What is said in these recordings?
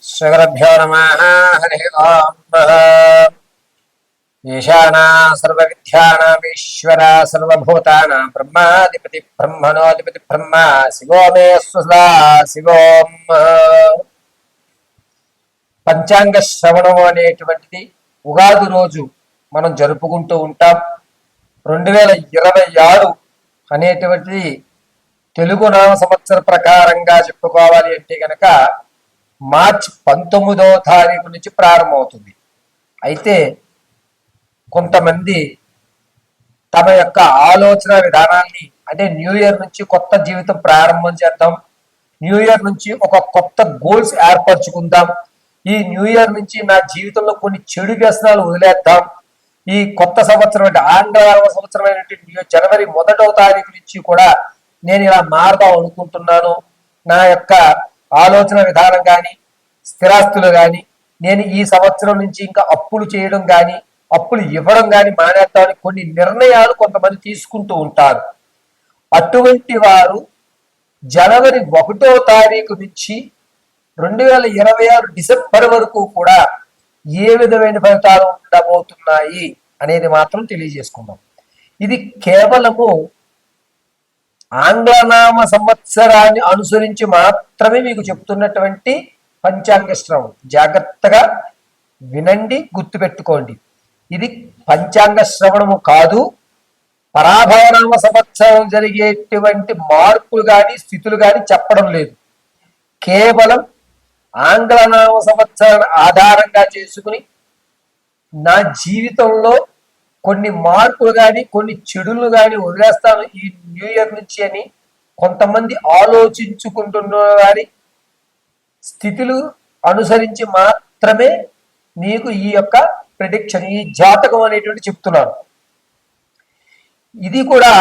శ్రీగురుభ్యో నమః. హరి ఓం. ఈశానా సర్వవిద్యానామీశ్వర సర్వభూతానాం బ్రహ్మాధిపతి బ్రహ్మణోధిపతి బ్రహ్మ శివో మే స్వదా శివోం. పంచాంగ శ్రవణం అనేటువంటిది ఉగాది రోజు మనం జరుపుకుంటూ ఉంటాం. 2026 అనేటువంటిది తెలుగు నామ సంవత్సర ప్రకారంగా చెప్పుకోవాలి అంటే కనుక మార్చి 19వ తారీఖు నుంచి ప్రారంభమవుతుంది. అయితే కొంతమంది తమ యొక్క ఆలోచన విధానాన్ని అంటే న్యూ ఇయర్ నుంచి కొత్త జీవితం ప్రారంభం చేద్దాం, న్యూ ఇయర్ నుంచి ఒక కొత్త గోల్స్ ఏర్పరచుకుందాం, ఈ న్యూ ఇయర్ నుంచి నా జీవితంలో కొన్ని చెడు వ్యసనాలు వదిలేద్దాం, ఈ కొత్త సంవత్సరం అంటే ఆంగ్ల సంవత్సరం జనవరి 1వ తారీఖు నుంచి కూడా నేను ఇలా మారదాం అనుకుంటున్నాను, నా యొక్క ఆలోచన విధానం కానీ స్థిరాస్తులు కానీ నేను ఈ సంవత్సరం నుంచి ఇంకా అప్పులు చేయడం కానీ అప్పులు ఇవ్వడం కానీ మానేద్దామని కొన్ని నిర్ణయాలు కొంతమంది తీసుకుంటూ ఉంటారు. అటువంటి వారు జనవరి 1వ తారీఖు నుంచి 2026 డిసెంబర్ వరకు కూడా ఏ విధమైన ఫలితాలు ఉండబోతున్నాయి అనేది మాత్రం తెలియజేసుకుందాం. ఇది కేవలము ఆంగ్లనామ సంవత్సరాన్ని అనుసరించి మాత్రమే మీకు చెప్తున్నటువంటి పంచాంగ శ్రవణం. జాగ్రత్తగా వినండి, గుర్తుపెట్టుకోండి. ఇది పంచాంగ శ్రవణము కాదు. పరాభవనామ సంవత్సరం జరిగేటువంటి మార్పులు కానీ స్థితులు కానీ చెప్పడం లేదు. కేవలం ఆంగ్లనామ సంవత్సరాన్ని ఆధారంగా చేసుకుని నా జీవితంలో కొన్ని మార్పులు కానీ కొన్ని చెడులు కానీ వదిలేస్తాను ఈ న్యూ ఇయర్ నుంచి అని కొంతమంది ఆలోచించుకుంటున్న వారి స్థితులు అనుసరించి మాత్రమే నీకు ఈ యొక్క ప్రిడిక్షన్, ఈ జాతకం అనేటువంటి చెప్తున్నారు. ఇది కూడా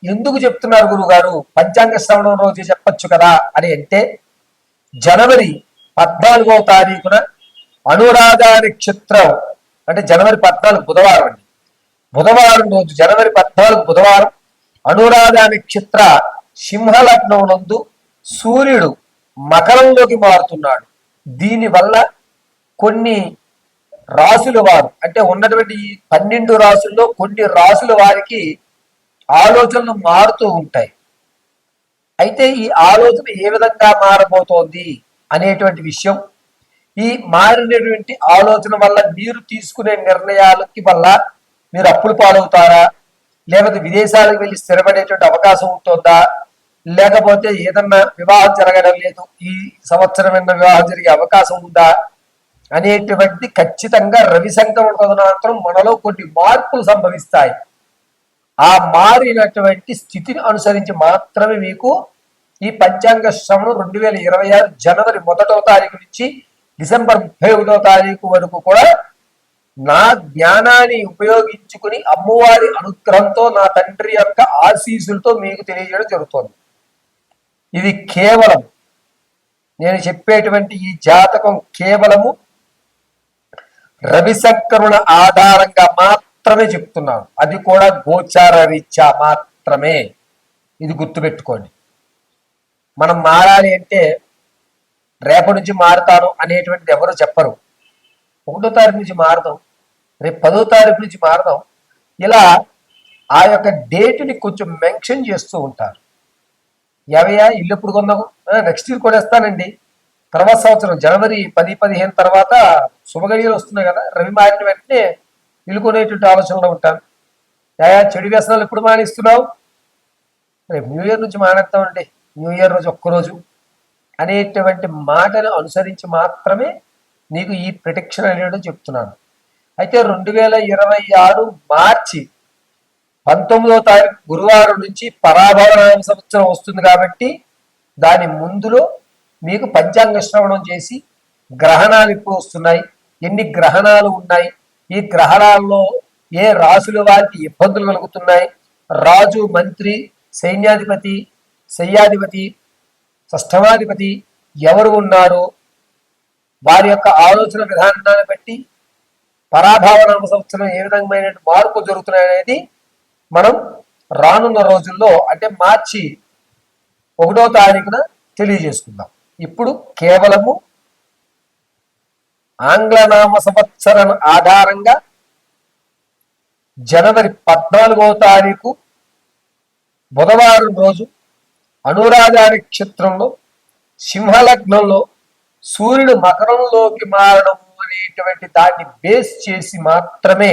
ఎందుకు చెప్తున్నారు గురుగారు, పంచాంగ శ్రవణం రోజు చెప్పచ్చు కదా అని అంటే, జనవరి 14వ తారీఖున అనురాధ నక్షత్రం అంటే జనవరి 14 బుధవారం అండి. బుధవారం రోజు జనవరి 14 బుధవారం అనురాధ నక్షత్ర సింహలగ్నం నందు సూర్యుడు మకరంలోకి మారుతున్నాడు. దీనివల్ల కొన్ని రాసుల వారు అంటే ఉన్నటువంటి 12 రాసుల్లో కొన్ని రాసుల వారికి ఆలోచనలు మారుతూ ఉంటాయి. అయితే ఈ ఆలోచన ఏ విధంగా మారబోతోంది అనేటువంటి విషయం, ఈ మారినటువంటి ఆలోచన వల్ల మీరు తీసుకునే నిర్ణయాలకి వల్ల మీరు అప్పులు పాలవుతారా, లేకపోతే విదేశాలకు వెళ్ళి స్థిరపడేటువంటి అవకాశం ఉంటుందా, లేకపోతే ఏదన్నా వివాహం జరగడం లేదు ఈ సంవత్సరం వివాహం జరిగే అవకాశం ఉందా అనేటువంటి ఖచ్చితంగా రవి సంక్రమణ తదనంతరం మనలో కొన్ని మార్పులు సంభవిస్తాయి. ఆ మారినటువంటి స్థితిని అనుసరించి మాత్రమే మీకు ఈ పంచాంగ శ్రవణం 2026 జనవరి 1వ తారీఖు నుంచి డిసెంబర్ 31వ తారీఖు వరకు కూడా నా జ్ఞానాన్ని ఉపయోగించుకుని అమ్మవారి అనుగ్రహంతో నా తండ్రి యొక్క ఆశీస్సులతో మీకు తెలియజేయడం జరుగుతుంది. ఇది కేవలం నేను చెప్పేటువంటి ఈ జాతకం కేవలము రవి సంక్రమణ ఆధారంగా మాత్రమే చెప్తున్నాను. అది కూడా గోచార రీత్యా మాత్రమే. ఇది గుర్తుపెట్టుకోండి. మనం మారాలి అంటే రేపటి నుంచి మారుతాను అనేటువంటిది ఎవరు చెప్పరు. 1వ తారీఖు నుంచి మారదాం, రేపు 10వ తారీఖు నుంచి మారదాం, ఇలా ఆ యొక్క డేట్ని కొంచెం మెన్షన్ చేస్తూ ఉంటారు. ఏవయ్యా ఇల్లు ఎప్పుడు కొందాము, నెక్స్ట్ ఇయర్ కొనేస్తానండి, తర్వాత సంవత్సరం జనవరి 10-15 తర్వాత శుభగడియలు వస్తున్నాయి కదా, రవి మారిన వెంటనే ఇల్లు కొనేటువంటి ఆలోచనలో ఉంటాను. చెడు వ్యసనాలు ఎప్పుడు మానేస్తున్నావు, రేపు న్యూ ఇయర్ నుంచి మానేస్తామండి, న్యూ ఇయర్ రోజు ఒక్కరోజు అనేటువంటి మాటను అనుసరించి మాత్రమే నీకు ఈ ప్రిడిక్షన్ అనేది చెప్తున్నాను. అయితే 2026 మార్చి 19వ తారీఖు గురువారం నుంచి పరాభవనామ సంవత్సరం వస్తుంది కాబట్టి దాని ముందులో మీకు పంచాంగ శ్రవణం చేసి గ్రహణాలు ఇప్పుడు వస్తున్నాయి, ఎన్ని గ్రహణాలు ఉన్నాయి, ఈ గ్రహణాల్లో ఏ రాసుల వారికి ఇబ్బందులు కలుగుతున్నాయి, రాజు మంత్రి సైన్యాధిపతి శయ్యాధిపతి షష్ఠమాధిపతి ఎవరు ఉన్నారు, వారి యొక్క ఆలోచన విధానాన్ని బట్టి పరాభవనామ సంవత్సరం ఏ విధమైన మార్పు జరుగుతున్నాయి అనేది మనం రానున్న రోజుల్లో అంటే మార్చి 1వ తారీఖున తెలియజేసుకుందాం. ఇప్పుడు కేవలము ఆంగ్లనామ సంవత్సరం ఆధారంగా జనవరి 14వ తారీఖు బుధవారం రోజు అనురాధ నక్షత్రంలో సింహలగ్నంలో సూర్యుడు మకరంలోకి మారడం అనేటువంటి దాన్ని బేస్ చేసి మాత్రమే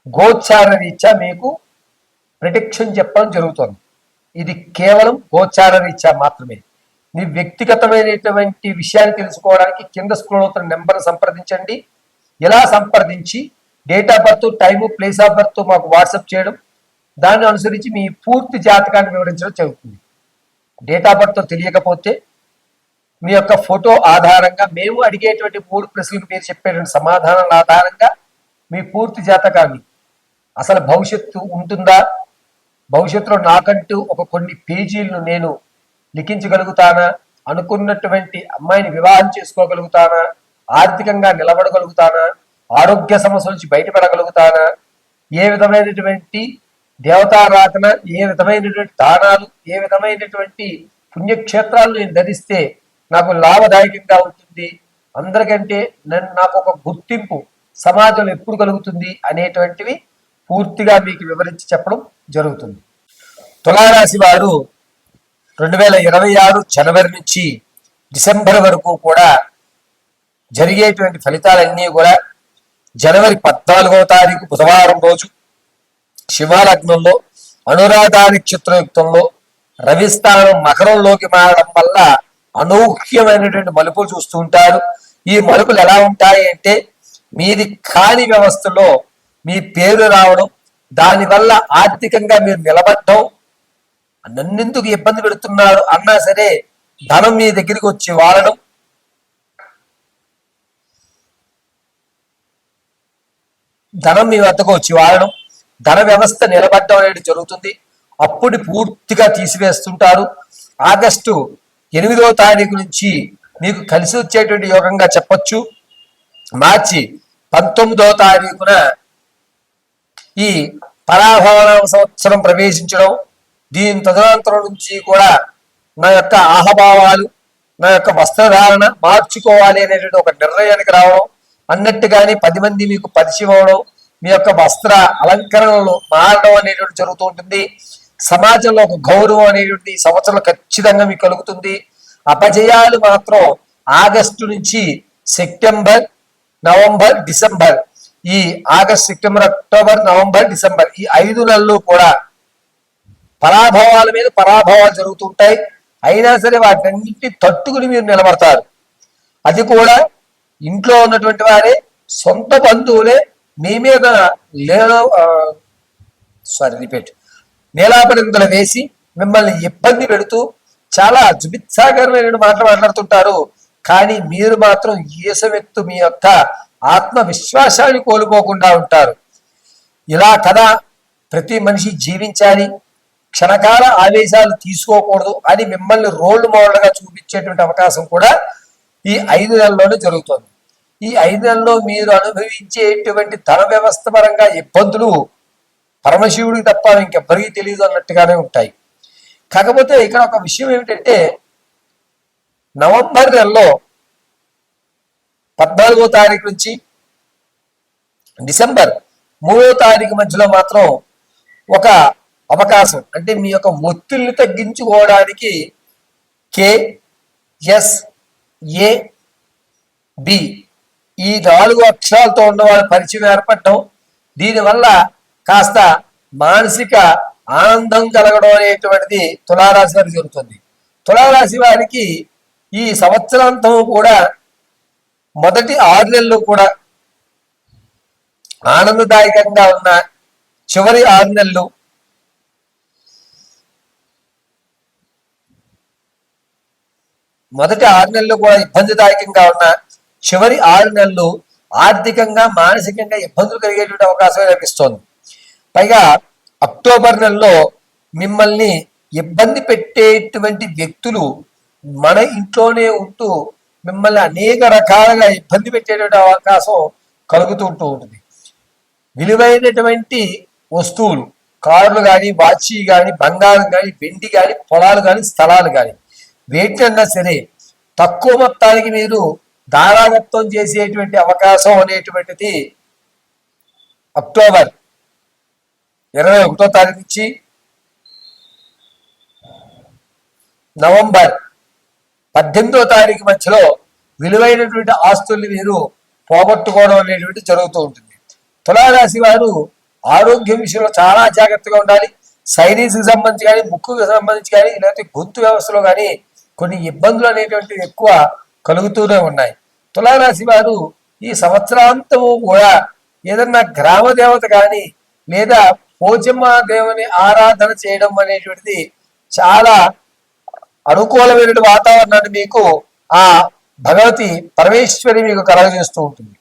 గోచార రీత్యా మీకు ప్రిడిక్షన్ చెప్పడం జరుగుతుంది. ఇది కేవలం గోచార రీత్యా మాత్రమే. మీ వ్యక్తిగతమైనటువంటి విషయాన్ని తెలుసుకోవడానికి కింద స్క్రోల్ అవుతున్న నెంబర్ సంప్రదించండి. ఇలా సంప్రదించి date of birth, time, place of birth మాకు వాట్సాప్ చేయడం, దాన్ని అనుసరించి మీ పూర్తి జాతకాన్ని వివరించడం జరుగుతుంది. డేట్ ఆఫ్ బర్త్ తెలియకపోతే మీ యొక్క ఫోటో ఆధారంగా మేము అడిగేటువంటి 3 ప్రశ్నలకు మీరు చెప్పేటువంటి సమాధానాల ఆధారంగా మీ పూర్తి జాతకాన్ని, అసలు భవిష్యత్తు ఉంటుందా, భవిష్యత్తులో నాకంటూ ఒక కొన్ని పేజీలను నేను లిఖించగలుగుతానా, అనుకున్నటువంటి అమ్మాయిని వివాహం చేసుకోగలుగుతానా, ఆర్థికంగా నిలబడగలుగుతానా, ఆరోగ్య సమస్యల నుంచి బయటపడగలుగుతానా, ఏ విధమైనటువంటి దేవతారాధన, ఏ విధమైనటువంటి దానాలు, ఏ విధమైనటువంటి పుణ్యక్షేత్రాలు నేను ధరిస్తే నాకు లాభదాయకంగా ఉంటుంది, అందరికంటే నాకు ఒక గుర్తింపు సమాజంలో ఎప్పుడు కలుగుతుంది అనేటువంటివి పూర్తిగా మీకు వివరించి చెప్పడం జరుగుతుంది. తులారాశి వారు 2026 జనవరి నుంచి డిసెంబర్ వరకు కూడా జరిగేటువంటి ఫలితాలన్నీ కూడా జనవరి 14వ తారీఖు బుధవారం రోజు సింహలగ్నంలో అనురాధ నక్షత్రయుక్తంలో రవిస్థానం మకరంలోకి మారడం వల్ల అనూహ్యమైనటువంటి మలుపులు చూస్తూ ఉంటారు. ఈ మలుపులు ఎలా ఉంటాయి అంటే, మీది కాని వ్యవస్థలో మీ పేరు రావడం, దానివల్ల ఆర్థికంగా మీరు నిలబడటం, నన్నెందుకు ఇబ్బంది పెడుతున్నారు అన్నా సరే ధనం మీ దగ్గరికి వచ్చి వాడడం, ధనం మీ వద్దకు వచ్చి వాడడం, ధన వ్యవస్థ నిలబడడం అనేది జరుగుతుంది. అప్పుడు పూర్తిగా తీసివేస్తుంటారు. ఆగస్టు 8వ తారీఖు నుంచి మీకు కలిసి వచ్చేటువంటి యోగంగా చెప్పొచ్చు. మార్చి 19వ తారీఖున ఈ పరాభవన సంవత్సరం ప్రవేశించడం, దీని తదనంతరం నుంచి కూడా నా యొక్క ఆహభావాలు, నా యొక్క వస్త్రధారణ మార్చుకోవాలి అనేటువంటి ఒక నిర్ణయానికి రావడం, అన్నట్టుగానే 10 మంది మీకు పరిచయం అవడం, మీ యొక్క వస్త్ర అలంకరణలు మారడం అనేటువంటి జరుగుతూ ఉంటుంది. సమాజంలో ఒక గౌరవం అనేటువంటి సంవత్సరం ఖచ్చితంగా మీకు కలుగుతుంది. అపజయాలు మాత్రం ఆగస్టు నుంచి సెప్టెంబర్, నవంబర్, డిసెంబర్, ఈ August, September, October, November, December, ఈ 5 నెలలు కూడా పరాభవాల మీద పరాభవాలు జరుగుతుంటాయి. అయినా సరే వాటిన్నింటినీ తట్టుకుని మీరు నిలబడతారు. అది కూడా ఇంట్లో ఉన్నటువంటి వారే, సొంత బంధువులే మీ మీద నేలాపరిందులు వేసి మిమ్మల్ని ఇబ్బంది పెడుతూ చాలా జుబిత్సాకరమైన మాటలు మాట్లాడుతుంటారు. కానీ మీరు మాత్రం ఏసమెత్తు మీ యొక్క ఆత్మవిశ్వాసాన్ని కోల్పోకుండా ఉంటారు. ఇలా కదా ప్రతి మనిషి జీవించాలి, క్షణకాల ఆవేశాలు తీసుకోకూడదు అని మిమ్మల్ని రోల్ మోడల్గా చూపించేటువంటి అవకాశం కూడా ఈ 5 నెలల్లోనే జరుగుతుంది. ఈ 5 నెలల్లో మీరు అనుభవించేటువంటి ధన వ్యవస్థ పరంగా ఇబ్బందులు పరమశివుడికి తప్ప ఇంకెవ్వరికీ తెలియదు అన్నట్టుగానే ఉంటాయి. కాకపోతే ఇక్కడ ఒక విషయం ఏమిటంటే, నవంబర్ నెలలో 14వ తారీఖు నుంచి డిసెంబర్ 3వ తారీఖు మధ్యలో మాత్రం ఒక అవకాశం, అంటే మీ యొక్క ఒత్తిళ్లు తగ్గించుకోవడానికి KSAB ఈ 4 అక్షరాలతో ఉన్నవాళ్ళ పరిచయం ఏర్పడటం, దీనివల్ల కాస్త మానసిక ఆనందం కలగడం అనేటువంటిది తులారాశి వారికి జరుగుతుంది. తులారాశి వారికి ఈ సంవత్సరాంతం కూడా మొదటి 6 నెలలు కూడా ఆనందదాయకంగా ఉన్న, చివరి 6 నెలలు కూడా ఇబ్బందిదాయకంగా ఉన్న, చివరి 6 నెలలు ఆర్థికంగా మానసికంగా ఇబ్బందులు కలిగేటువంటి అవకాశం లభిస్తోంది. పైగా అక్టోబర్ నెలలో మిమ్మల్ని ఇబ్బంది పెట్టేటువంటి వ్యక్తులు మన ఇంట్లోనే ఉంటూ మిమ్మల్ని అనేక రకాలుగా ఇబ్బంది పెట్టేటువంటి అవకాశం కలుగుతూ ఉంటుంది. విలువైనటువంటి వస్తువులు, కార్లు కానీ, వాచి కానీ, బంగారం కానీ, వెండి కానీ, పొలాలు కానీ, స్థలాలు కానీ, వేటినన్నా సరే తక్కువ మొత్తానికి మీరు దారాదత్తం చేసేటువంటి అవకాశం అనేటువంటిది అక్టోబర్ 21వ తారీఖు నుంచి నవంబర్ 18వ తారీఖు మధ్యలో విలువైనటువంటి ఆస్తుల్ని మీరు పోగొట్టుకోవడం అనేటువంటి జరుగుతూ ఉంటుంది. తులారాశి వారు ఆరోగ్యం విషయంలో చాలా జాగ్రత్తగా ఉండాలి. సైనీస్కి సంబంధించి కానీ, ముక్కుకు సంబంధించి కానీ, లేకపోతే గొంతు వ్యవస్థలో కానీ కొన్ని ఇబ్బందులు అనేటువంటివి ఎక్కువ కలుగుతూనే ఉన్నాయి. తులారాశి వారు ఈ సంవత్సరాంతము కూడా ఏదన్నా గ్రామ దేవత కానీ లేదా పోచమ్మ దేవుని ఆరాధన చేయడం అనేటువంటిది చాలా అనుకూలమైన వాతావరణాన్ని మీకు ఆ భగవతి పరమేశ్వరి మీకు కలగజేస్తూ ఉంటుంది.